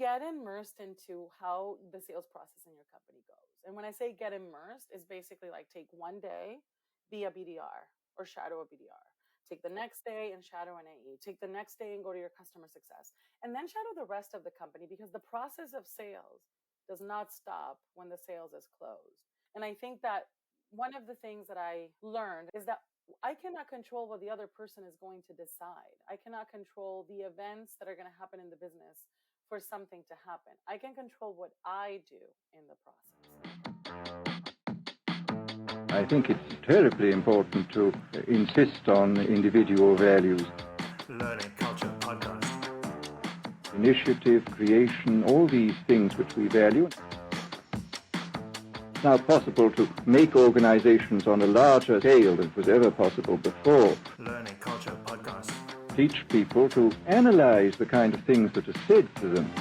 get immersed into how the sales process in your company goes. And when I say get immersed, it's basically like take one day, be a BDR or shadow a BDR. Take the next day and shadow an AE. Take the next day and go to your customer success. And then shadow the rest of the company, because the process of sales does not stop when the sales is closed. And I think that one of the things that I learned is that I cannot control what the other person is going to decide. I cannot control the events that are going to happen in the business for something to happen. I can control what I do in the process. I think it's terribly important to insist on individual values. Learning Culture Podcast. Initiative, creation, all these things which we value. It's now possible to make organizations on a larger scale than was ever possible before. Learning Culture Podcast. Teach people to analyze the kind of things that are said to them.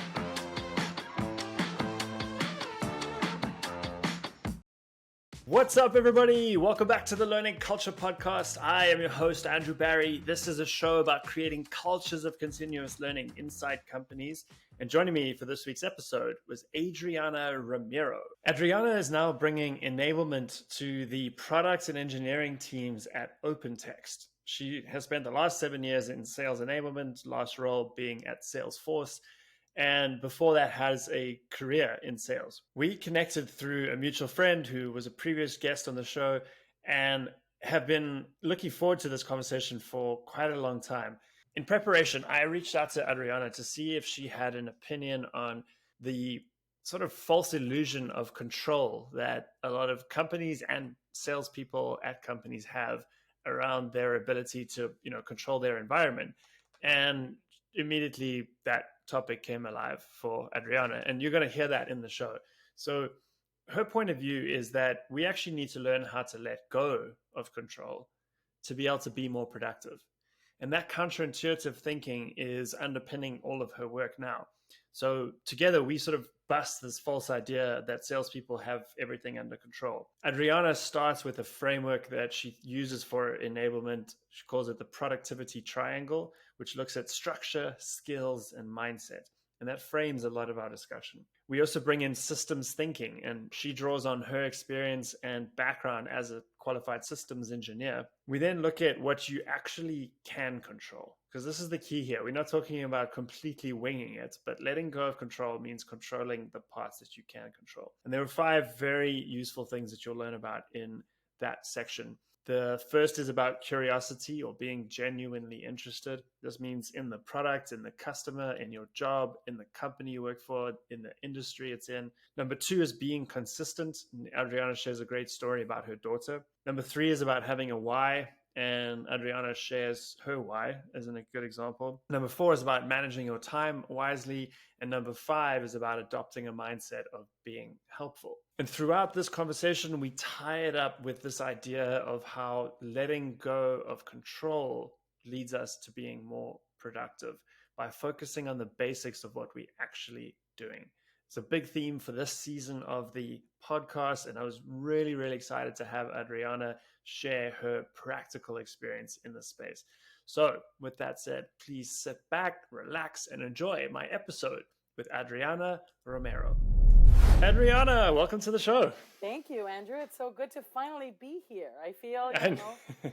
What's up, everybody? Welcome back to the Learning Culture Podcast. I am your host, Andrew Barry. This is a show about creating cultures of continuous learning inside companies. And joining me for this week's episode was Adriana Romero. Adriana is now bringing enablement to the product and engineering teams at OpenText. She has spent the last 7 years in sales enablement, last role being at Salesforce, and before that has a career in sales. We connected through a mutual friend who was a previous guest on the show and have been looking forward to this conversation for quite a long time. In preparation, I reached out to Adriana to see if she had an opinion on the sort of false illusion of control that a lot of companies and salespeople at companies have around their ability to, control their environment. And immediately that topic came alive for Adriana, and you're going to hear that in the show. So her point of view is that we actually need to learn how to let go of control to be able to be more productive. And that counterintuitive thinking is underpinning all of her work now. So together we sort of bust this false idea that salespeople have everything under control. Adriana starts with a framework that she uses for enablement. She calls it the productivity triangle, which looks at structure, skills, and mindset. And that frames a lot of our discussion. We also bring in systems thinking, and she draws on her experience and background as a qualified systems engineer. We then look at what you actually can control, because this is the key here. We're not talking about completely winging it, but letting go of control means controlling the parts that you can control. And there are 5 very useful things that you'll learn about in that section. The first is about curiosity, or being genuinely interested. This means in the product, in the customer, in your job, in the company you work for, in the industry it's in. Number 2 is being consistent. Adriana shares a great story about her daughter. Number 3 is about having a why, and Adriana shares her why as a good example. Number 4 is about managing your time wisely. And number 5 is about adopting a mindset of being helpful. And throughout this conversation, we tie it up with this idea of how letting go of control leads us to being more productive by focusing on the basics of what we're actually doing. It's a big theme for this season of the podcast, and I was really, really excited to have Adriana share her practical experience in this space. So with that said, please sit back, relax, and enjoy my episode with Adriana Romero. Adriana, welcome to the show. Thank you, Andrew. It's so good to finally be here. I feel,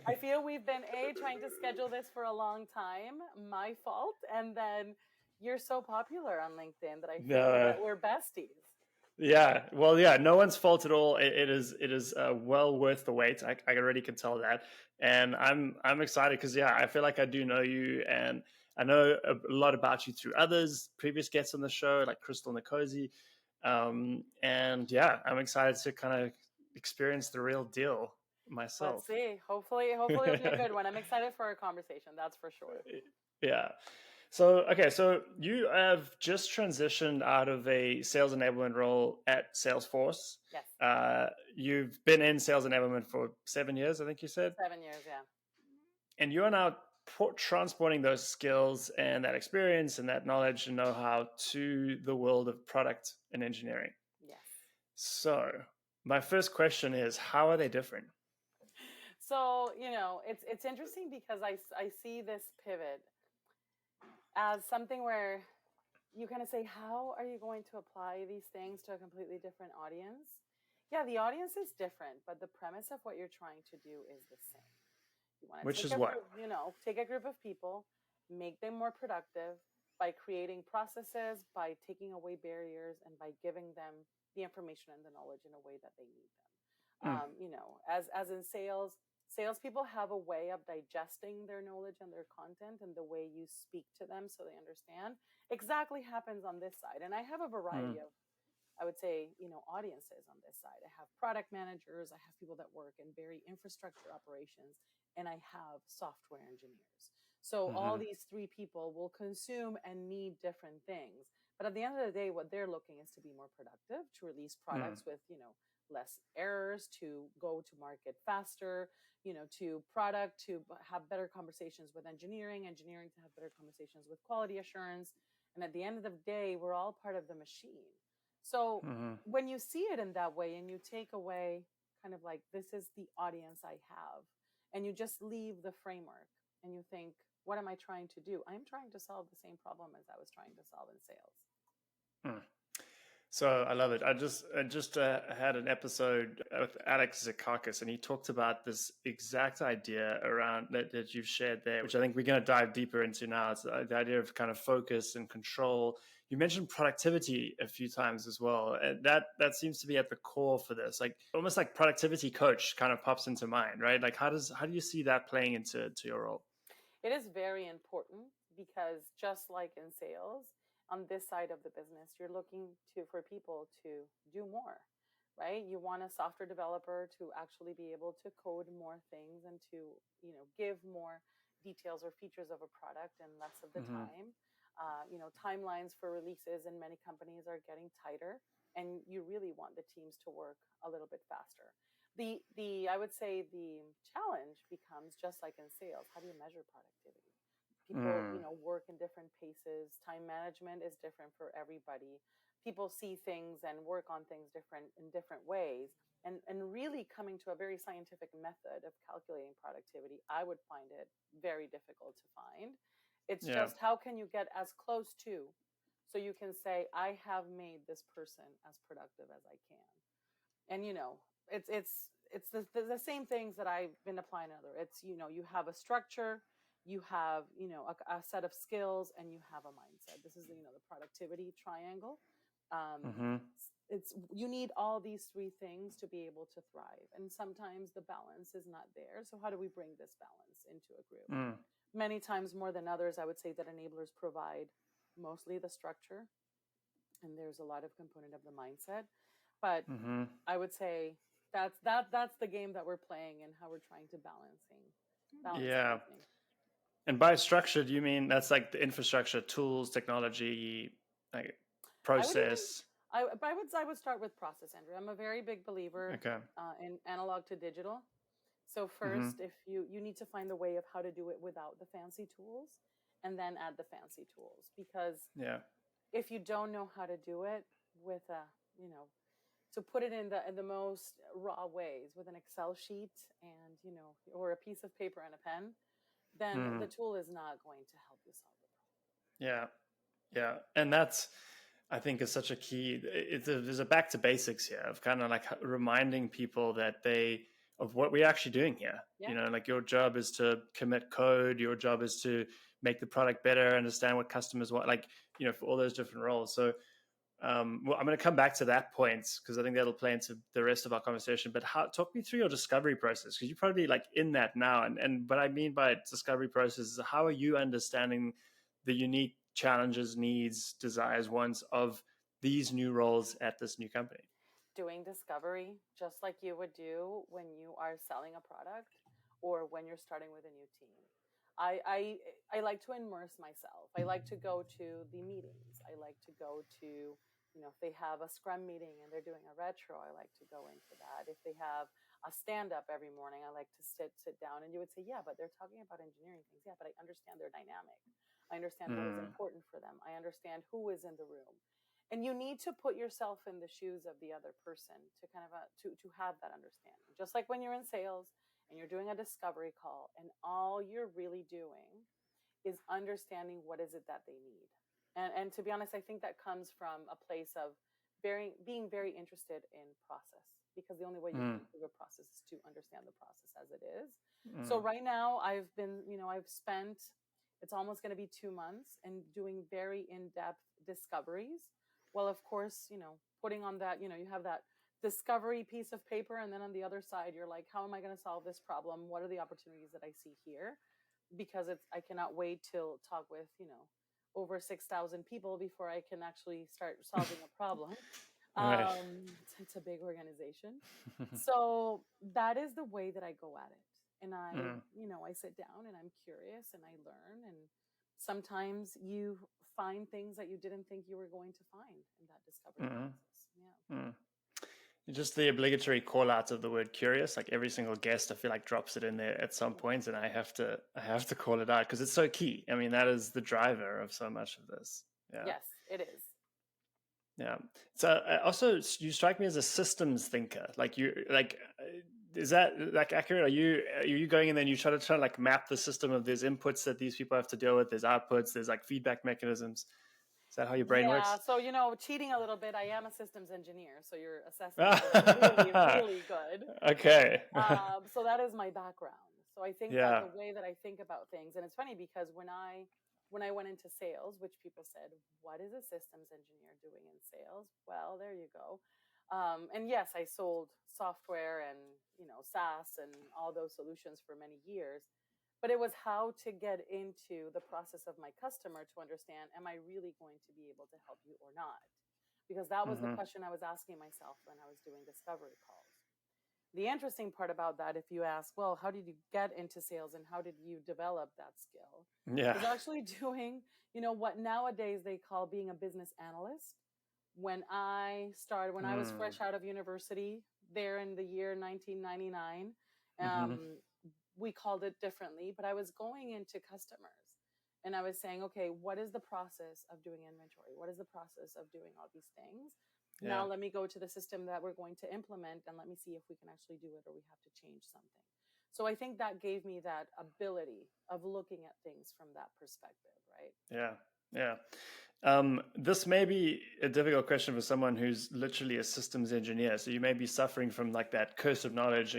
I feel we've been trying to schedule this for a long time. My fault. And then you're so popular on LinkedIn that I feel that we're besties. Yeah, well, yeah, no one's fault at all. It is well worth the wait. I already can tell that, and I'm excited because I feel like I do know you, and I know a lot about you through others, previous guests on the show like Crystal Nikosi, and I'm excited to kind of experience the real deal myself. Let's see. Hopefully it'll be a good one. I'm excited for our conversation. That's for sure. Yeah. So you have just transitioned out of a sales enablement role at Salesforce. Yes. You've been in sales enablement for 7 years, I think you said. 7 years, yeah. And you are now transporting those skills and that experience and that knowledge and know-how to the world of product and engineering. Yes. So my first question is, how are they different? So, it's interesting because I see this pivot as something where you kind of say, how are you going to apply these things to a completely different audience? Yeah, the audience is different, but the premise of what you're trying to do is the same. You want to Which take is a what? group, take a group of people, make them more productive by creating processes, by taking away barriers, and by giving them the information and the knowledge in a way that they need them. As in sales, salespeople have a way of digesting their knowledge and their content, and the way you speak to them so they understand exactly happens on this side. And I have a variety of, I would say, audiences on this side. I have product managers, I have people that work in very infrastructure operations, and I have software engineers. So all these three people will consume and need different things. But at the end of the day, what they're looking is to be more productive, to release products with, less errors, to go to market faster, to have better conversations with engineering to have better conversations with quality assurance. And at the end of the day, we're all part of the machine. So when you see it in that way, and you take away kind of like, this is the audience I have, and you just leave the framework and you think, what am I trying to do? I'm trying to solve the same problem as I was trying to solve in sales. So I love it. I just had an episode with Alex Zakakis, and he talked about this exact idea around that you've shared there, which I think we're going to dive deeper into now. It's the idea of kind of focus and control. You mentioned productivity a few times as well, and that seems to be at the core for this. Like almost like productivity coach kind of pops into mind, right? Like how do you see that playing into your role? It is very important, because just like in sales, on this side of the business, you're looking for people to do more, right? You want a software developer to actually be able to code more things and to, give more details or features of a product in less of the time. Timelines for releases in many companies are getting tighter, and you really want the teams to work a little bit faster. I would say the challenge becomes, just like in sales, how do you measure productivity? People, work in different paces. Time management is different for everybody. People see things and work on things in different ways. And really coming to a very scientific method of calculating productivity, I would find it very difficult to find. It's just, how can you get as close to, so you can say, I have made this person as productive as I can. And it's the same things that I've been applying to other. It's, you have a structure, you have a set of skills, and you have a mindset. This is the productivity triangle. It's you need all these three things to be able to thrive, and sometimes the balance is not there. So how do we bring this balance into a group? Many times more than others, I would say that enablers provide mostly the structure, and there's a lot of component of the mindset. But I would say that's the game that we're playing, and how we're trying to balance everything. And by structure, do you mean that's like the infrastructure, tools, technology, like process? I would start with process, Andrew. I'm a very big believer in analog to digital. So first, if you need to find a way of how to do it without the fancy tools, and then add the fancy tools. Because if you don't know how to do it with to put it in the most raw ways with an Excel sheet and, or a piece of paper and a pen, then the tool is not going to help you solve the problem. Yeah. And that's, I think, is such a key. There's a back to basics here of kind of like reminding people that of what we're actually doing here. Like your job is to commit code. Your job is to make the product better, understand what customers want, for all those different roles. So I'm going to come back to that point, because I think that'll play into the rest of our conversation. But talk me through your discovery process, because you're probably like in that now. And what I mean by discovery process is, how are you understanding the unique challenges, needs, desires, wants of these new roles at this new company? Doing discovery, just like you would do when you are selling a product or when you're starting with a new team. I like to immerse myself. I like to go to the meetings. I like to go to, if they have a scrum meeting and they're doing a retro, I like to go into that. If they have a stand-up every morning, I like to sit down. And you would say, yeah, but they're talking about engineering things. Yeah, but I understand their dynamic. I understand what is important for them. I understand who is in the room. And you need to put yourself in the shoes of the other person to kind of to have that understanding. Just like when you're in sales and you're doing a discovery call, and all you're really doing is understanding what is it that they need. And to be honest, I think that comes from a place of being very interested in process, because the only way you can improve a process is to understand the process as it is. So right now I've spent, it's almost going to be 2 months, and doing very in-depth discoveries. Well, of course, putting on that, you have that discovery piece of paper, and then on the other side, you're like, how am I going to solve this problem? What are the opportunities that I see here? Because I cannot wait till talk with, over 6,000 people before I can actually start solving a problem. Right. It's a big organization. So that is the way that I go at it. And I sit down and I'm curious and I learn. And sometimes you find things that you didn't think you were going to find in that discovery process. Yeah. Just the obligatory call out of the word curious, like every single guest, I feel like drops it in there at some point, and I have to call it out because it's so key. I mean, that is the driver of so much of this. Yeah. Yes, it is. Yeah. So also, you strike me as a systems thinker. Is that like accurate? Are you going in there and you try to like map the system of there's inputs that these people have to deal with, there's outputs, there's like feedback mechanisms. Is that how your brain works? Yeah, so cheating a little bit, I am a systems engineer, so your assessment is really, really good. Okay. So that is my background. So I think that the way that I think about things, and it's funny because when I went into sales, which people said, what is a systems engineer doing in sales? Well, there you go. And yes, I sold software and SaaS and all those solutions for many years. But it was how to get into the process of my customer to understand, am I really going to be able to help you or not? Because that was the question I was asking myself when I was doing discovery calls. The interesting part about that, if you ask, well, how did you get into sales and how did you develop that skill? Yeah. Is actually doing, what nowadays they call being a business analyst. When I was fresh out of university there in the year 1999, we called it differently, but I was going into customers and I was saying, okay, what is the process of doing inventory? What is the process of doing all these things? Yeah. Now let me go to the system that we're going to implement and let me see if we can actually do it or we have to change something. So I think that gave me that ability of looking at things from that perspective, right? Yeah. Yeah. This may be a difficult question for someone who's literally a systems engineer. So you may be suffering from like that curse of knowledge.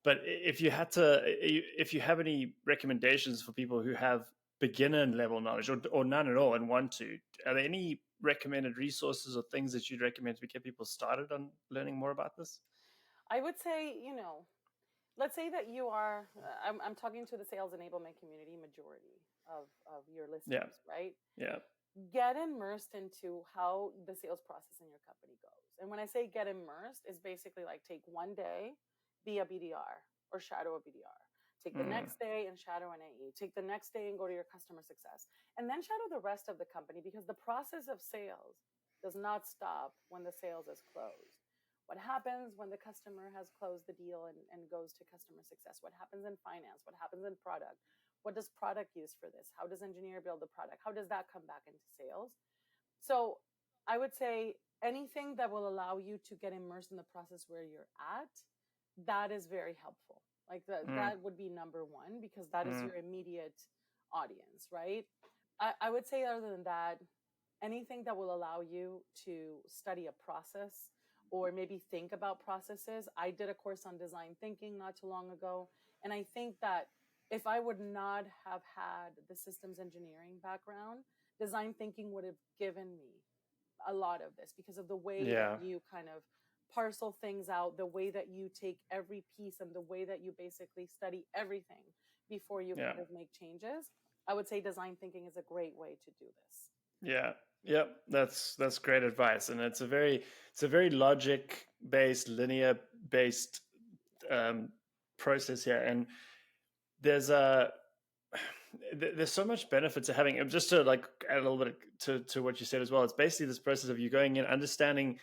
But if you have any recommendations for people who have beginner level knowledge or none at all and want to, are there any recommended resources or things that you'd recommend to get people started on learning more about this? I would say, let's say that you are, I'm talking to the Sales Enablement community, majority of your listeners, right? Yeah. Get immersed into how the sales process in your company goes. And when I say get immersed, is basically like take one day, be a BDR or shadow a BDR. Take the next day and shadow an AE. Take the next day and go to your customer success. And then shadow the rest of the company, because the process of sales does not stop when the sales is closed. What happens when the customer has closed the deal and goes to customer success? What happens in finance? What happens in product? What does product use for this? How does engineer build the product? How does that come back into sales? So I would say anything that will allow you to get immersed in the process where you're at, that is very helpful. Like that would be number one, because that is your immediate audience, right? I would say other than that, anything that will allow you to study a process or maybe think about processes. I did a course on design thinking not too long ago. And I think that if I would not have had the systems engineering background, design thinking would have given me a lot of this, because of the way that you kind of parcel things out, the way that you take every piece and the way that you basically study everything before you kind of make changes. I would say design thinking is a great way to do this. Yeah. Yep. That's great advice. And it's a very logic based, linear based process here. And there's so much benefit to having, just to like add a little bit to what you said as well. It's basically this process of you going in, understanding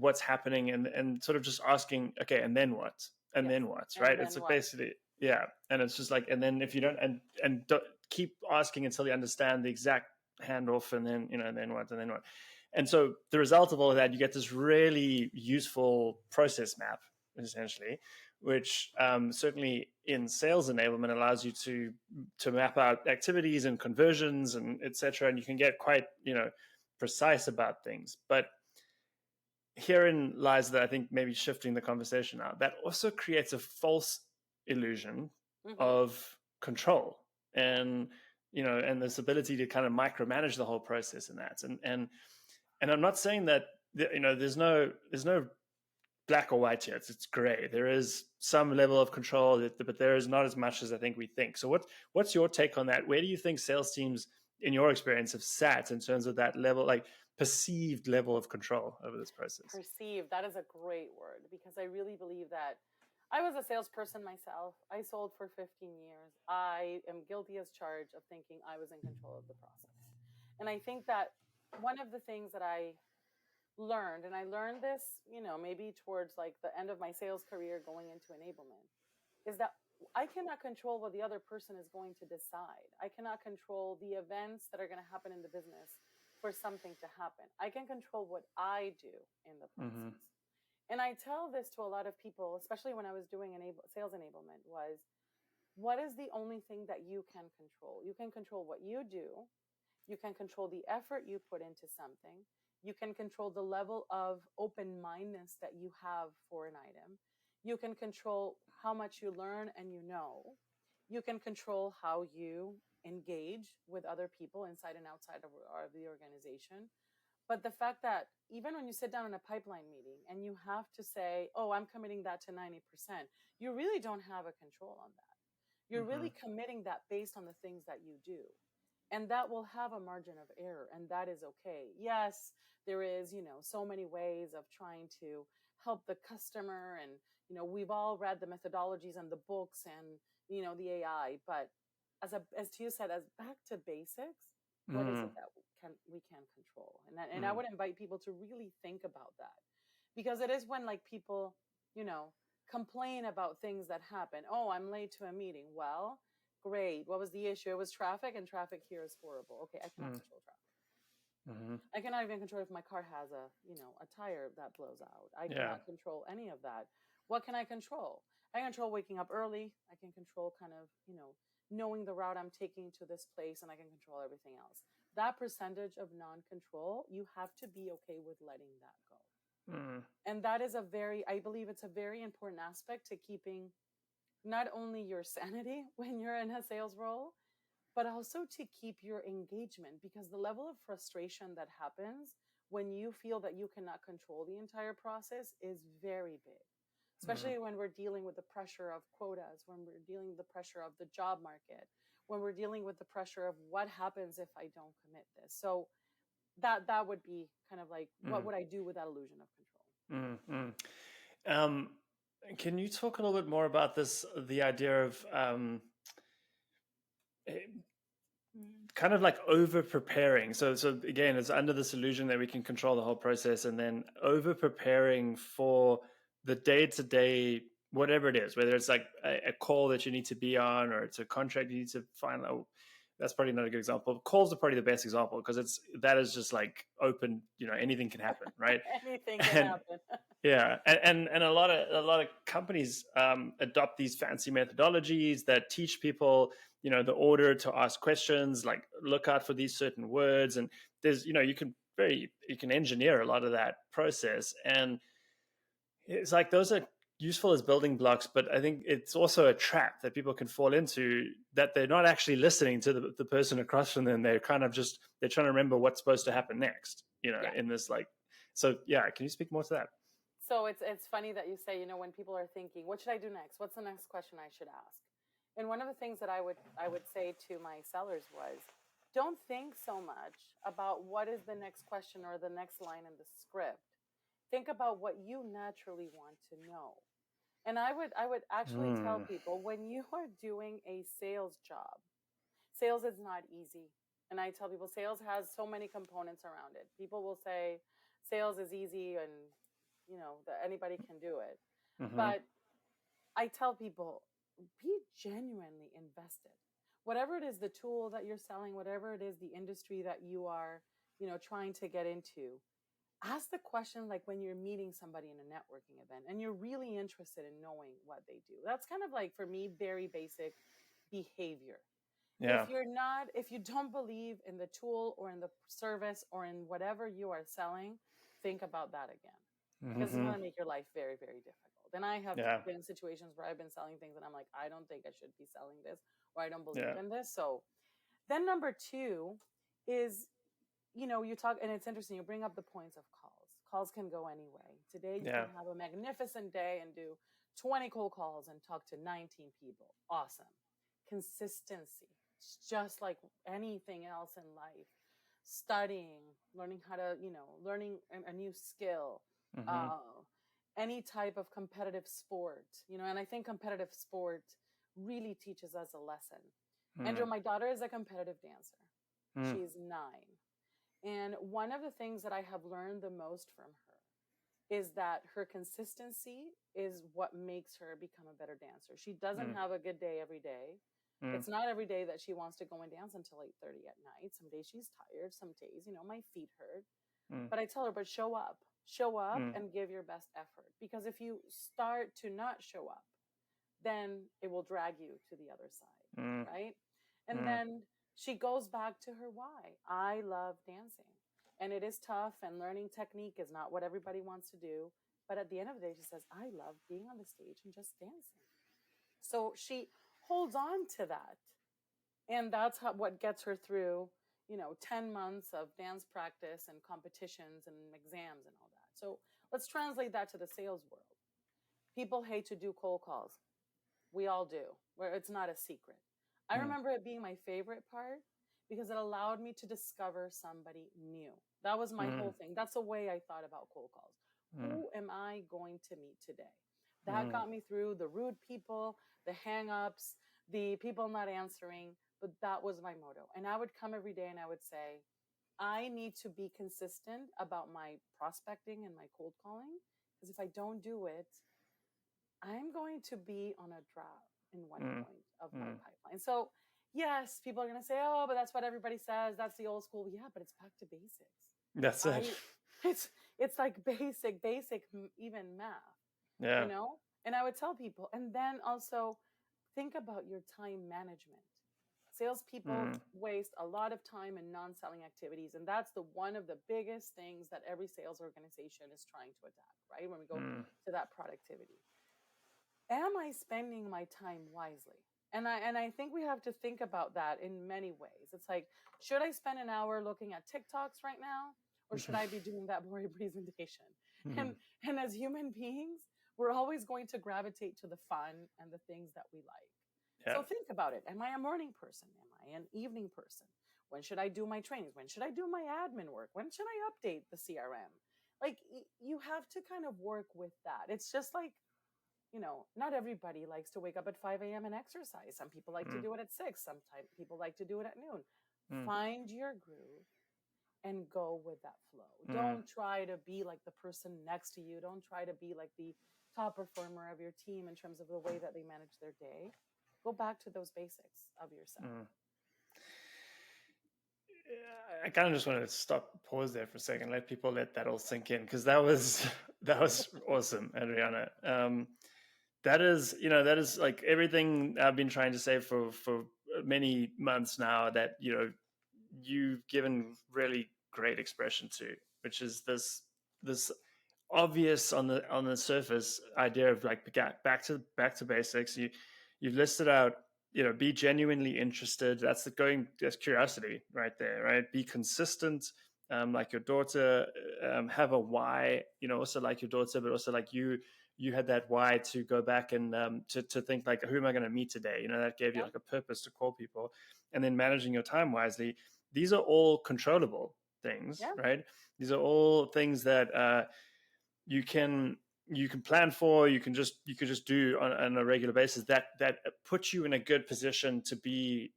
what's happening and sort of just asking, okay, and then what? And then what? Right? It's like basically, yeah. And it's just like, and then if you don't, and don't keep asking until you understand the exact handoff, and then, and then what, and then what. And so the result of all of that, you get this really useful process map, essentially, which certainly in sales enablement allows you to map out activities and conversions and etc. And you can get quite precise about things. But herein lies that I think maybe shifting the conversation out. That also creates a false illusion of control and and this ability to kind of micromanage the whole process in that. And I'm not saying that there's no black or white here. It's gray. There is some level of control, but there is not as much as I think we think. So what's your take on that? Where do you think sales teams, in your experience, have sat in terms of that level, like perceived level of control over this process? Perceived, that is a great word, because I really believe that I was a salesperson myself. I sold for 15 years. I am guilty as charged of thinking I was in control of the process. And I think that one of the things that I learned, and I learned this, maybe towards like the end of my sales career going into enablement, is that I cannot control what the other person is going to decide. I cannot control the events that are going to happen in the business for something to happen. I can control what I do in the process. And I tell this to a lot of people, especially when I was doing sales enablement, was, what is the only thing that you can control? You can control what you do. You can control the effort you put into something. You can control the level of open-mindedness that you have for an item. You can control how much you learn and You can control how you engage with other people inside and outside of the organization. But the fact that even when you sit down in a pipeline meeting and you have to say, oh, I'm committing that to 90%, you really don't have a control on that. You're really committing that based on the things that you do. And that will have a margin of error, and that is okay. Yes, there is, so many ways of trying to help the customer. And, we've all read the methodologies and the books and, the AI. But as you said, as back to basics, what is it that we can control? And I would invite people to really think about that, because it is when like people, complain about things that happen. Oh, I'm late to a meeting. Well, great. What was the issue? It was traffic, and traffic here is horrible. Okay, I cannot control traffic. I cannot even control if my car has a tire that blows out. I cannot control any of that. What can I control? I control waking up early. I can control kind of, knowing the route I'm taking to this place, and I can control everything else. That percentage of non-control, you have to be okay with letting that go. And that is I believe it's a very important aspect to keeping not only your sanity when you're in a sales role, but also to keep your engagement, because the level of frustration that happens when you feel that you cannot control the entire process is very big, especially when we're dealing with the pressure of quotas, when we're dealing with the pressure of the job market, when we're dealing with the pressure of what happens if I don't commit this. So that would be kind of like, what would I do with that illusion of control? Can you talk a little bit more about the idea of kind of like over preparing? So again, it's under this illusion that we can control the whole process, and then over preparing for the day-to-day, whatever it is, whether it's like a call that you need to be on, or it's a contract you need to find out. That's probably not a good example. Calls are probably the best example, because that is just like open, anything can happen, right? Anything can happen. Yeah, and a lot of companies adopt these fancy methodologies that teach people, the order to ask questions, like look out for these certain words, and there's, you can engineer a lot of that process, and it's like those are useful as building blocks, but I think it's also a trap that people can fall into, that they're not actually listening to the person across from them. They're kind of they're trying to remember what's supposed to happen next, in this like. So yeah, can you speak more to that? So it's funny that you say, when people are thinking, what should I do next? What's the next question I should ask? And one of the things that I would say to my sellers was, don't think so much about what is the next question or the next line in the script. Think about what you naturally want to know. And I would actually tell people, when you are doing a sales job, sales is not easy. And I tell people, sales has so many components around it. People will say sales is easy and that anybody can do it. But I tell people, be genuinely invested. Whatever it is, the tool that you're selling, whatever it is, the industry that you are, trying to get into, ask the question like when you're meeting somebody in a networking event and you're really interested in knowing what they do. That's kind of like, for me, very basic behavior. Yeah. If you don't believe in the tool or in the service or in whatever you are selling, think about that again, because it's going to make your life very, very difficult. And I have Yeah. been in situations where I've been selling things and I'm like, I don't think I should be selling this, or I don't believe Yeah. in this. So then number two is, you talk, and it's interesting, you bring up the points of calls. Calls can go anyway. Today, you Yeah. can have a magnificent day and do 20 cold calls and talk to 19 people. Awesome. Consistency. It's just like anything else in life. Studying, learning how to, learning a new skill, any type of competitive sport, and I think competitive sport really teaches us a lesson. Andrew, my daughter is a competitive dancer. She's 9. And one of the things that I have learned the most from her is that her consistency is what makes her become a better dancer. She doesn't have a good day every day. It's not every day that she wants to go and dance until 8:30 at night. Some days she's tired. Some days, my feet hurt. But I tell her, but show up and give your best effort. Because if you start to not show up, then it will drag you to the other side, right? And then she goes back to her why. I love dancing. And it is tough, and learning technique is not what everybody wants to do. But at the end of the day, she says, I love being on the stage and just dancing. So she holds on to that. And that's what gets her through, 10 months of dance practice and competitions and exams and all that. So let's translate that to the sales world. People hate to do cold calls. We all do, where it's not a secret. I remember it being my favorite part because it allowed me to discover somebody new. That was my whole thing. That's the way I thought about cold calls. Who am I going to meet today? That got me through the rude people, the hang-ups, the people not answering, but that was my motto. And I would come every day and I would say, I need to be consistent about my prospecting and my cold calling, because if I don't do it, I'm going to be on a drop in one point of my pipeline. So yes, people are going to say, oh, but that's what everybody says. That's the old school. Yeah, but it's back to basics. That's it. It's like basic, even math, Yeah. And I would tell people, and then also think about your time management. Salespeople waste a lot of time in non-selling activities. And that's one of the biggest things that every sales organization is trying to attack, right? When we go to that productivity. Am I spending my time wisely? And I think we have to think about that in many ways. It's like, should I spend an hour looking at TikToks right now? Or should I be doing that boring presentation? And as human beings, we're always going to gravitate to the fun and the things that we like. Yeah. So think about it. Am I a morning person? Am I an evening person? When should I do my trainings? When should I do my admin work? When should I update the CRM? Like, you have to kind of work with that. It's just like, not everybody likes to wake up at 5 a.m. and exercise. Some people like to do it at 6. Sometimes people like to do it at noon. Find your groove and go with that flow. Don't try to be like the person next to you. Don't try to be like the top performer of your team in terms of the way that they manage their day. Go back to those basics of yourself. I kind of just want to pause there for a second, let people let that all sink in, because that was awesome, Adriana. That is like everything I've been trying to say for many months now, that you've given really great expression to, which is this obvious on the surface idea of like back to basics. You've listed out, be genuinely interested. That's curiosity right there, right? Be consistent, like your daughter, have a why, also like your daughter, but also like you had that why to go back and to think like, who am I going to meet today? That gave you like a purpose to call people, and then managing your time wisely. These are all controllable things, right? These are all things that you can plan for. You can just do on a regular basis. That puts you in a good position to be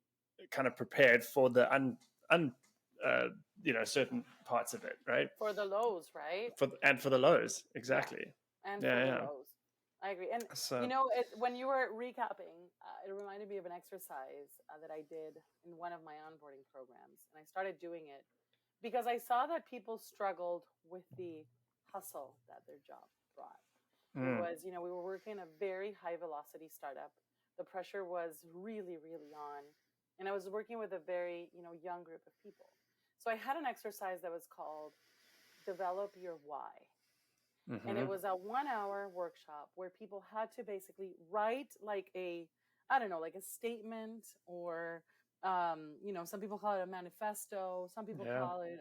kind of prepared for the certain parts of it, right? For the lows, right? For the lows, exactly. And for the lows. I agree. And when you were recapping, it reminded me of an exercise that I did in one of my onboarding programs, and I started doing it because I saw that people struggled with the hustle that their job brought. It was, we were working in a very high velocity startup. The pressure was really, really on. And I was working with a very, young group of people. So I had an exercise that was called Develop Your Why. And it was a 1-hour workshop where people had to basically write like a statement, or, some people call it a manifesto. Some people call it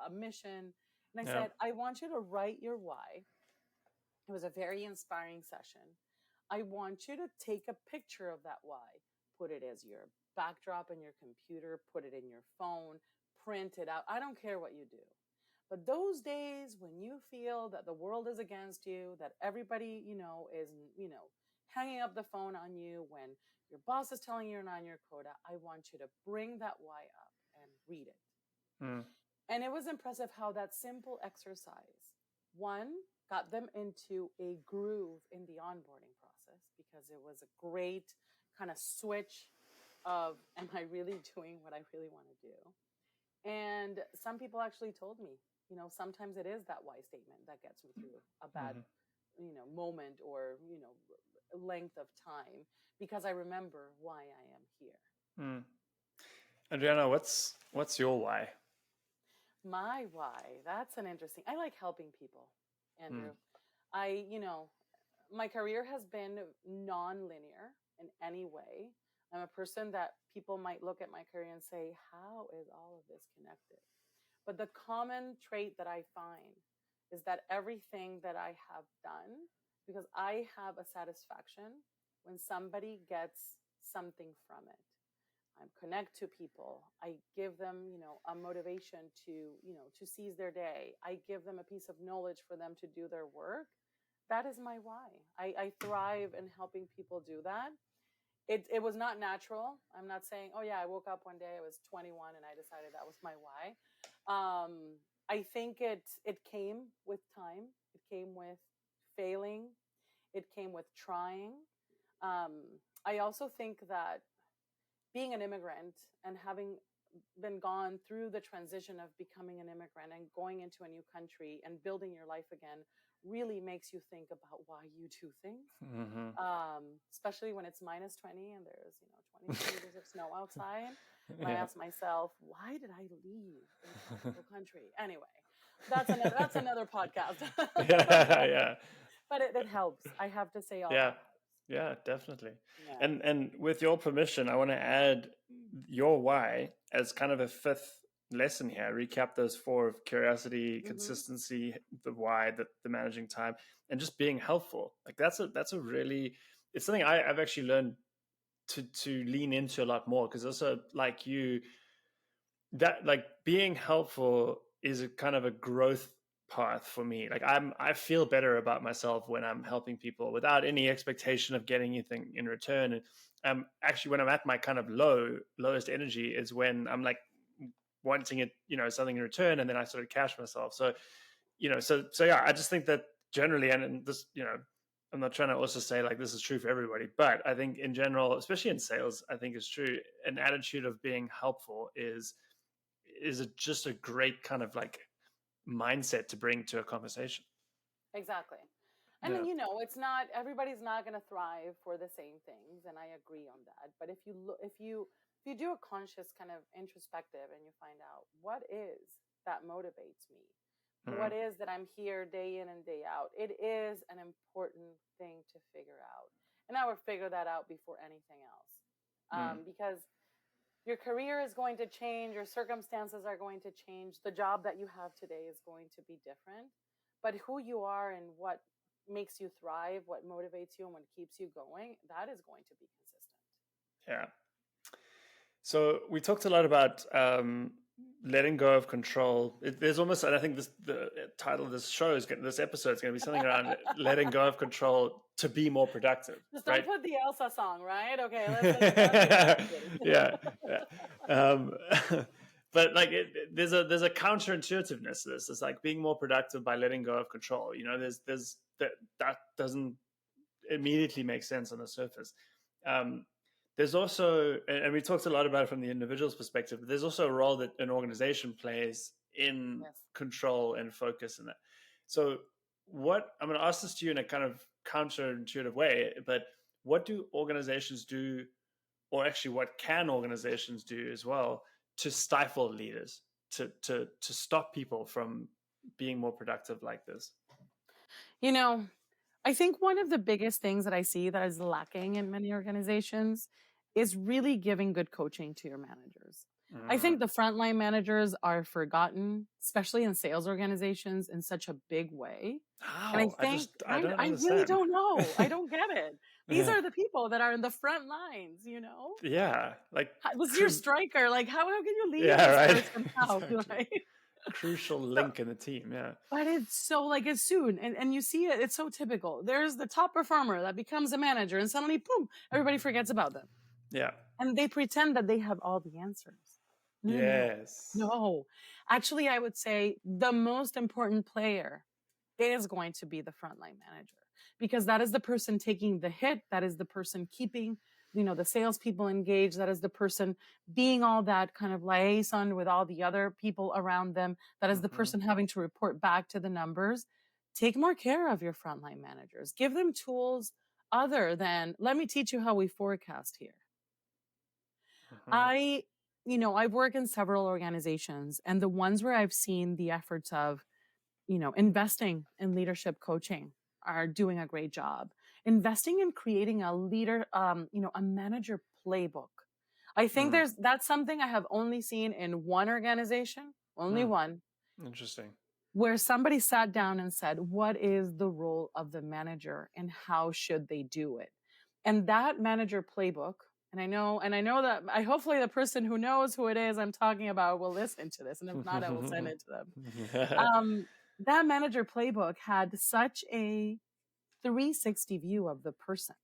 a mission. And I said, I want you to write your why. It was a very inspiring session. I want you to take a picture of that why, put it as your backdrop in your computer, put it in your phone, print it out. I don't care what you do. But those days when you feel that the world is against you, that everybody, is, hanging up the phone on you, when your boss is telling you you're not on your quota, I want you to bring that why up and read it. And it was impressive how that simple exercise, one, got them into a groove in the onboarding process, because it was a great kind of switch of, am I really doing what I really want to do? And some people actually told me, sometimes it is that why statement that gets me through a bad, moment, or, length of time, because I remember why I am here. Adriana, what's your why? My why, that's an interesting, I like helping people, Andrew. My career has been non-linear in any way. I'm a person that people might look at my career and say, how is all of this connected? But the common trait that I find is that everything that I have done, because I have a satisfaction when somebody gets something from it. I connect to people. I give them, a motivation to seize their day. I give them a piece of knowledge for them to do their work. That is my why. I thrive in helping people do that. It was not natural. I'm not saying, oh yeah, I woke up one day, I was 21 and I decided that was my why. I think it came with time. It came with failing. It came with trying. I also think that being an immigrant and having been gone through the transition of becoming an immigrant and going into a new country and building your life again really makes you think about why you do things, especially when it's -20 and there's 20 meters of snow outside. And I ask myself, why did I leave a tropical country? Anyway, that's another podcast. yeah. But it helps. I have to say all Yeah. that helps. Yeah, definitely. Yeah. And with your permission, I want to add your why as kind of a fifth lesson here. Recap those four of curiosity, consistency, the why, the managing time, and just being helpful. Like that's a really, it's something I've actually learned to lean into a lot more, because also like you, that like being helpful is a kind of a growth path for me. Like I feel better about myself when I'm helping people without any expectation of getting anything in return. And actually, when I'm at my kind of lowest energy is when I'm like wanting it, something in return, and then I sort of catch myself. So, so yeah, I just think that generally, and this, I'm not trying to also say like this is true for everybody, but I think in general, especially in sales, I think it's true. An attitude of being helpful is just a great kind of like mindset to bring to a conversation. Exactly. And then, it's not, everybody's not going to thrive for the same things. And I agree on that. But if you do a conscious kind of introspective and you find out what is that motivates me, what is that I'm here day in and day out, it is an important thing to figure out. And I would figure that out before anything else. Because your career is going to change, your circumstances are going to change, the job that you have today is going to be different. But who you are and what makes you thrive, what motivates you and what keeps you going, that is going to be consistent. Yeah. So we talked a lot about letting go of control. There's almost, and I think the title of this show this episode is going to be something around letting go of control to be more productive. Just right? don't put the Elsa song, right? Okay, let's yeah. But like there's a counterintuitiveness to this. It's like being more productive by letting go of control. There's that doesn't immediately make sense on the surface. There's also, and we talked a lot about it from the individual's perspective, but there's also a role that an organization plays in Yes. control and focus in that. So what I'm going to ask this to you in a kind of counterintuitive way, but what do organizations do, or actually what can organizations do as well to stifle leaders, to stop people from being more productive like this? You know, I think one of the biggest things that I see that is lacking in many organizations is really giving good coaching to your managers. I think the frontline managers are forgotten, especially in sales organizations, in such a big way. And I How? think I don't I really understand. don't know. I don't get it. These Yeah. are the people that are in the front lines, you know? Yeah, like Was your striker like how can you leave yeah, this right. person out, Exactly. right? Crucial So, link in the team. Yeah. but it's so like as soon and you see it, it's so typical. There's the top performer that becomes a manager and suddenly boom, everybody forgets about them. Yeah. And they pretend that they have all the answers. No, no, no. Yes. No. Actually, I would say the most important player is going to be the frontline manager because that is the person taking the hit. That is the person keeping, the salespeople engaged. That is the person being all that kind of liaison with all the other people around them. That is the Mm-hmm. person having to report back to the numbers. Take more care of your frontline managers. Give them tools other than, let me teach you how we forecast here. Mm-hmm. I've worked in several organizations, and the ones where I've seen the efforts of, investing in leadership coaching are doing a great job. Investing in creating a manager playbook. I think that's something I have only seen in one organization, only one, Interesting. where somebody sat down and said, what is the role of the manager and how should they do it? And that manager playbook, and I know that hopefully the person who knows who it is I'm talking about will listen to this. And if not, I will send it to them. That manager playbook had such a 360 view of the person.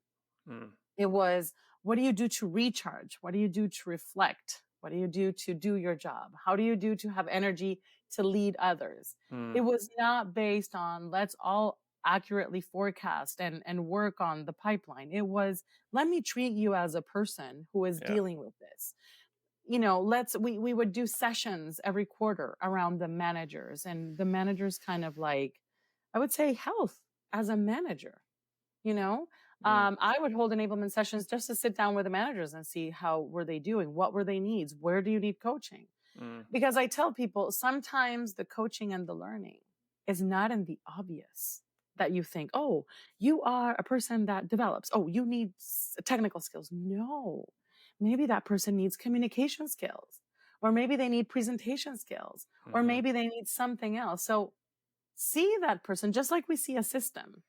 It was, what do you do to recharge? What do you do to reflect? What do you do to do your job? How do you do to have energy to lead others? It was not based on let's all accurately forecast and work on the pipeline. It was, let me treat you as a person who is dealing with this. We would do sessions every quarter around the managers, and the managers kind of like, I would say, health as a manager. I would hold enablement sessions just to sit down with the managers and see how were they doing, what were their needs, where do you need coaching? Because I tell people sometimes the coaching and the learning is not in the obvious that you think, oh, you are a person that develops. Oh, you need technical skills. No, maybe that person needs communication skills, or maybe they need presentation skills, or maybe they need something else. So see that person just like we see a system,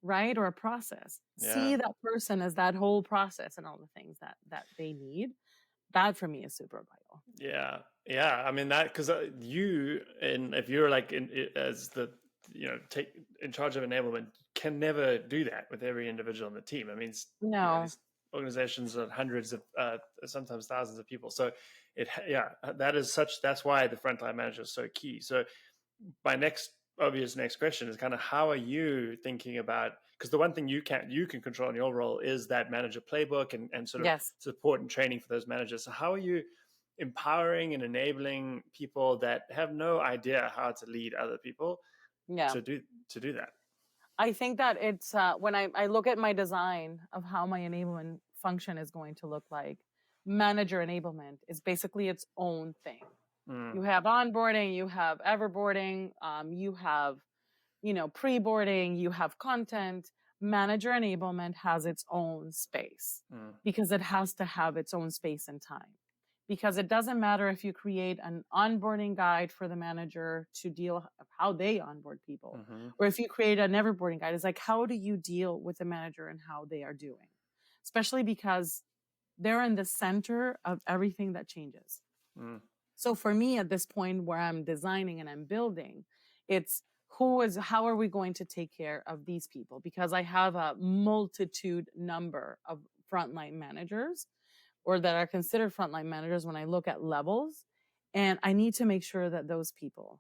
right? Or a process. See that person as that whole process and all the things that they need. That for me is super vital. Yeah. I mean that because if you're like as the take in charge of enablement, can never do that with every individual in the team. I mean, No. these organizations are hundreds of sometimes thousands of people. So that's why the frontline manager is so key. So my next question is kind of how are you thinking about, because the one thing you can control in your role is that manager playbook and sort of support and training for those managers. So how are you empowering and enabling people that have no idea how to lead other people to do that? I think that it's when I look at my design of how my enablement function is going to look like, manager enablement is basically its own thing. You have onboarding, you have everboarding, you have, pre-boarding, you have content. Manager enablement has its own space because it has to have its own space and time. Because it doesn't matter if you create an onboarding guide for the manager to deal how they onboard people, or if you create an everboarding guide. It's like, how do you deal with the manager and how they are doing? Especially because they're in the center of everything that changes. So for me at this point where I'm designing and I'm building, it's how are we going to take care of these people? Because I have a multitude number of frontline managers, or that are considered frontline managers when I look at levels. And I need to make sure that those people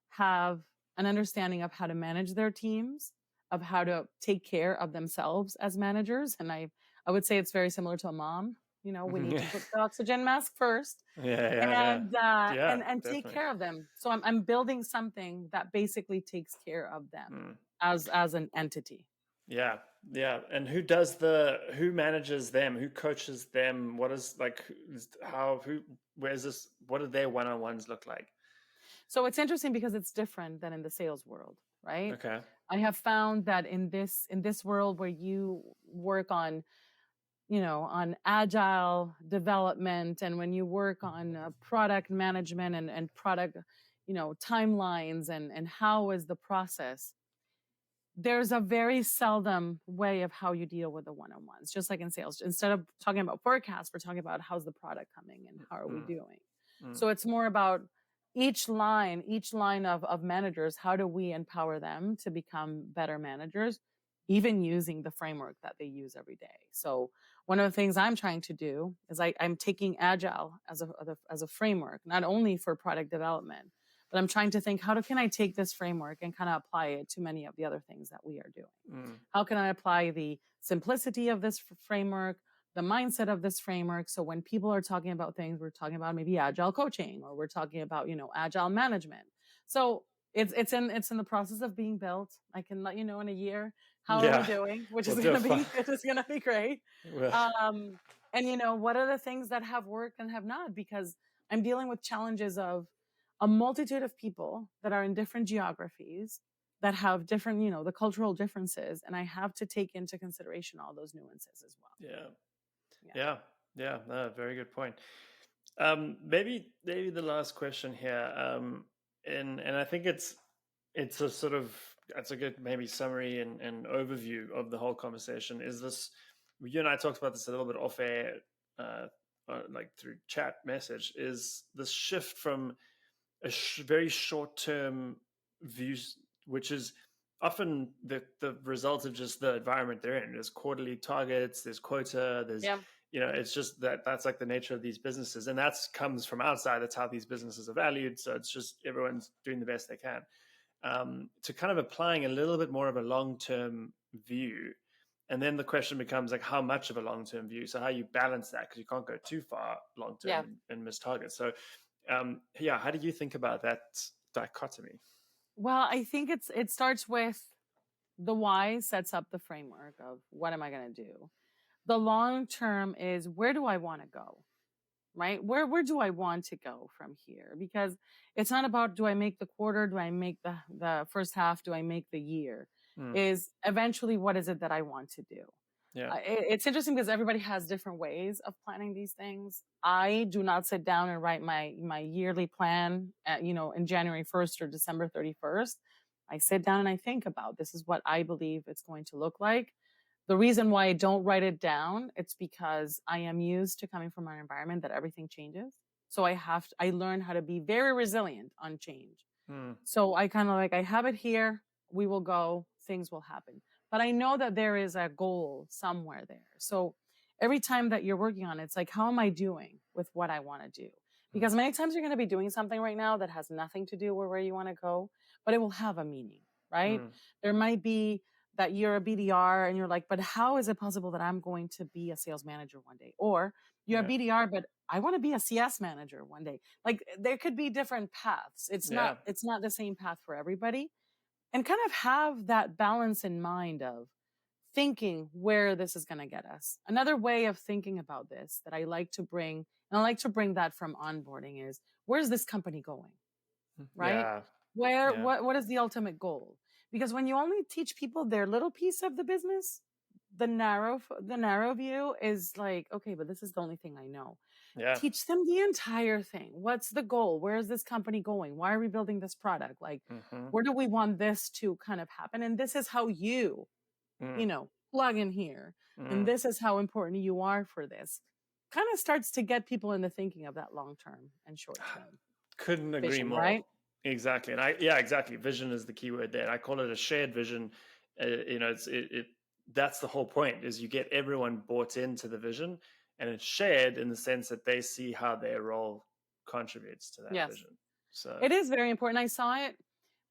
have an understanding of how to manage their teams, of how to take care of themselves as managers. And I would say it's very similar to a mom. We need to put the oxygen mask first and take definitely. care of them. So I'm building something that basically takes care of them as an entity. Yeah. And who manages them? Who coaches them? What is where's this? What do their one-on-ones look like? So it's interesting because it's different than in the sales world, right? Okay. I have found that in this world where you work on, on agile development, and when you work on product management and product, timelines and how is the process, there's a very seldom way of how you deal with the one-on-ones. Just like in sales, instead of talking about forecasts, we're talking about how's the product coming and how are we doing. So it's more about each line of managers. How do we empower them to become better managers, even using the framework that they use every day? So one of the things I'm trying to do is I'm taking Agile as a framework, not only for product development, but I'm trying to think, how can I take this framework and kind of apply it to many of the other things that we are doing? How can I apply the simplicity of this framework, the mindset of this framework? So when people are talking about things, we're talking about maybe agile coaching, or we're talking about, agile management. So it's in the process of being built. I can let you know in a year how are we doing, which is going to be great. And what are the things that have worked and have not, because I'm dealing with challenges of a multitude of people that are in different geographies, that have different, the cultural differences. And I have to take into consideration all those nuances as well. Yeah. No, very good point. Maybe the last question here, and I think it's a sort of, it's a good maybe summary and overview of the whole conversation. Is this, you and I talked about this a little bit off air, like through chat message, is this shift from a very short-term views, which is often the result of just the environment they're in. There's quarterly targets, there's quota, there's it's just that's like the nature of these businesses, and that comes from outside. That's how these businesses are valued. So it's just everyone's doing the best they can. To kind of applying a little bit more of a long-term view, and then the question becomes like, how much of a long-term view? So how you balance that, because you can't go too far long-term and miss targets. So how do you think about that dichotomy? Well, I think it starts with the why sets up the framework of what am I going to do. The long term is, where do I want to go, right? Where do I want to go from here? Because it's not about, do I make the quarter? Do I make the first half? Do I make the year? Is eventually, what is it that I want to do? It's interesting because everybody has different ways of planning these things. I do not sit down and write my yearly plan in January 1st or December 31st. I sit down and I think about, this is what I believe it's going to look like. The reason why I don't write it down, it's because I am used to coming from an environment that everything changes. So I learn how to be very resilient on change. So I kind of I have it here, we will go, things will happen. But I know that there is a goal somewhere there. So every time that you're working on it, it's like, how am I doing with what I want to do? Because many times you're going to be doing something right now that has nothing to do with where you want to go, but it will have a meaning, right? There might be that you're a BDR and you're like, but how is it possible that I'm going to be a sales manager one day? Or you're a BDR, but I want to be a CS manager one day. Like, there could be different paths. It's not the same path for everybody. And kind of have that balance in mind of thinking where this is going to get us. Another way of thinking about this that I like to bring, and I like to bring that from onboarding, is, where's this company going? Right? What is the ultimate goal? Because when you only teach people their little piece of the business, the narrow view is like, okay, but this is the only thing I know. Teach them the entire thing. What's the goal? Where is this company going? Why are we building this product? Like, where do we want this to kind of happen? And this is how you plug in here. And this is how important you are for this. Kind of starts to get people into thinking of that long-term and short-term. Couldn't agree vision, more. Right? Exactly. And exactly. Vision is the key word there. I call it a shared vision. That's the whole point, is you get everyone bought into the vision, and it's shared in the sense that they see how their role contributes to that vision. So it is very important. I saw it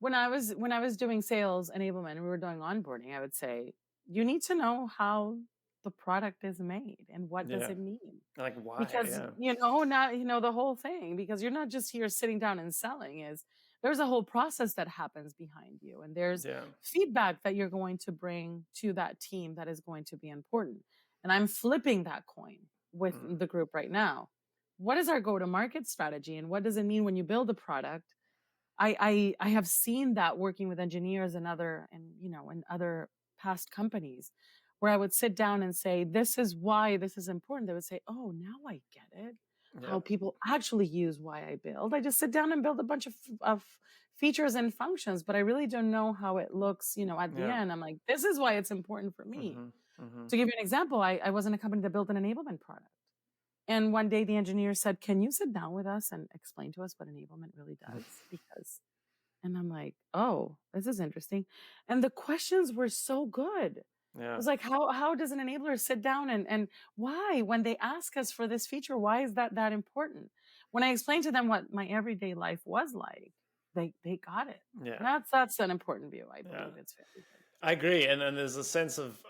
when I was doing sales enablement and we were doing onboarding. I would say, you need to know how the product is made and what does Yeah. it mean? Like why? Because Yeah. not the whole thing, because you're not just here sitting down and selling. Is There's a whole process that happens behind you, and there's Yeah. feedback that you're going to bring to that team that is going to be important. And I'm flipping that coin with the group right now. What is our go to market strategy, and what does it mean when you build a product? I have seen that working with engineers and in other past companies, where I would sit down and say, this is why this is important. They would say, oh, now I get it. Yeah. How people actually use why I build. I just sit down and build a bunch of features and functions, but I really don't know how it looks, at the end. I'm like, this is why it's important for me. To give you an example, I was in a company that built an enablement product. And one day the engineer said, can you sit down with us and explain to us what enablement really does? And I'm like, oh, this is interesting. And the questions were so good. Yeah. It was like, how does an enabler sit down and why, when they ask us for this feature, why is that important? When I explained to them what my everyday life was like, they got it. Yeah. That's an important view. I believe it's very good. I agree. And then there's a sense of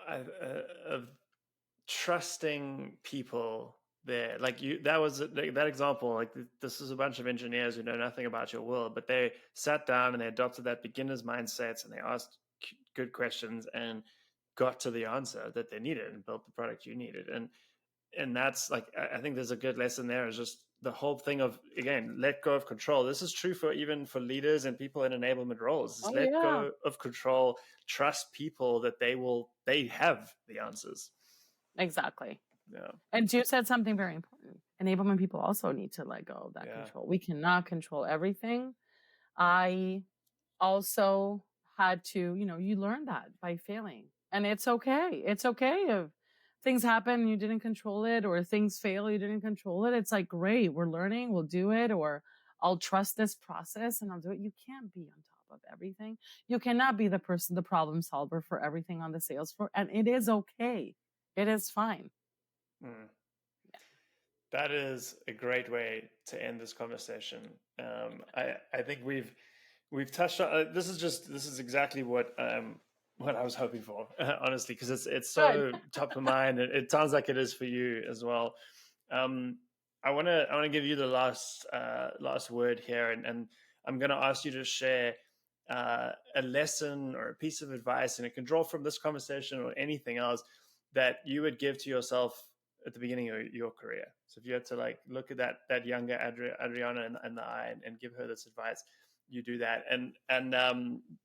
trusting people there. Like that example, like this is a bunch of engineers who know nothing about your world, but they sat down and they adopted that beginner's mindset and they asked good questions and got to the answer that they needed and built the product you needed. And that's like, I think there's a good lesson there, is just the whole thing of, again, let go of control. This is true for even for leaders and people in enablement roles. Let go of control, trust people that they have the answers. Exactly. Yeah. And you said something very important. Enablement people also need to let go of that control. We cannot control everything. I also had to, you learn that by failing. And it's okay. It's okay if things happen and you didn't control it, or things fail, you didn't control it. It's like, great, we're learning, we'll do it, or I'll trust this process and I'll do it. You can't be on top of everything. You cannot be the problem solver for everything on the sales floor. And it is okay. It is fine. That is a great way to end this conversation. I think we've touched on this is exactly what I was hoping for, honestly, because it's so top of mind. It sounds like it is for you as well. I want to give you the last word here, and I'm going to ask you to share a lesson or a piece of advice, and it can draw from this conversation or anything else that you would give to yourself at the beginning of your career. So if you had to like look at that younger Adriana in the eye and give her this advice, you do that.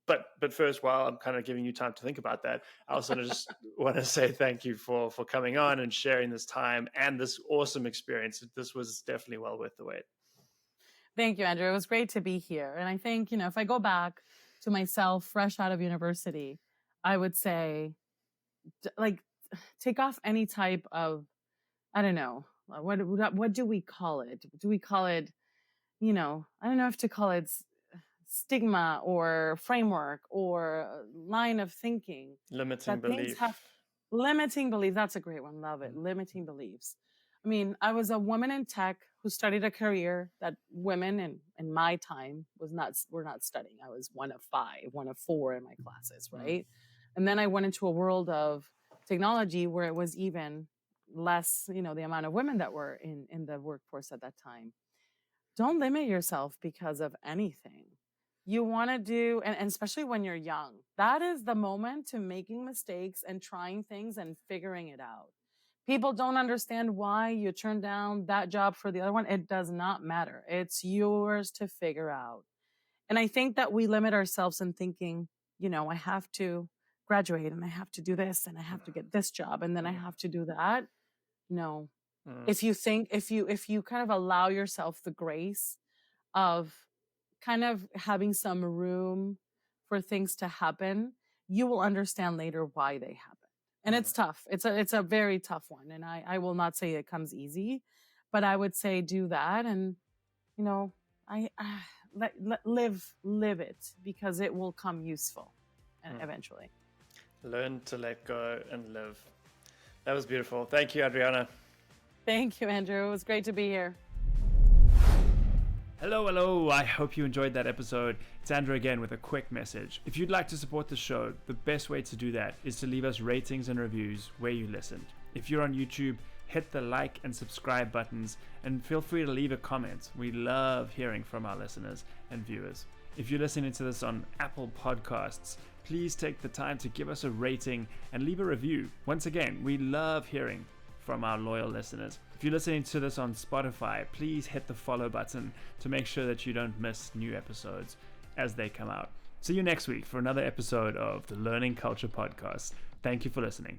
But first, while I'm kind of giving you time to think about that, I also just want to say thank you for coming on and sharing this time and this awesome experience. This was definitely well worth the wait. Thank you, Andrew. It was great to be here. And I think, if I go back to myself fresh out of university, I would say, like, take off any type of, I don't know, what do we call it? Do we call it, I don't know if to call it stigma or framework or line of thinking. Limiting belief. Limiting belief. That's a great one. Love it. Limiting beliefs. I mean, I was a woman in tech who studied a career that women in my time were not studying. I was one of 4 in my classes, right? And then I went into a world of technology where it was even less, the amount of women that were in the workforce at that time. Don't limit yourself because of anything. You want to do, and especially when you're young, that is the moment to making mistakes and trying things and figuring it out. People don't understand why you turned down that job for the other one. It does not matter. It's yours to figure out. And I think that we limit ourselves in thinking, I have to graduate and I have to do this and I have to get this job and then I have to do that. No. If you kind of allow yourself the grace of kind of having some room for things to happen, you will understand later why they happen. And it's tough. It's a very tough one. And I will not say it comes easy, but I would say do that. And, live it, because it will come useful eventually. Learn to let go and live. That was beautiful. Thank you, Adriana. Thank you, Andrew. It was great to be here. Hello. I hope you enjoyed that episode. It's Andrew again with a quick message. If you'd like to support the show, the best way to do that is to leave us ratings and reviews where you listened. If you're on YouTube, hit the like and subscribe buttons and feel free to leave a comment. We love hearing from our listeners and viewers. If you're listening to this on Apple Podcasts, please take the time to give us a rating and leave a review. Once again, we love hearing from our loyal listeners. If you're listening to this on Spotify, please hit the follow button to make sure that you don't miss new episodes as they come out. See you next week for another episode of the Learning Culture Podcast. Thank you for listening.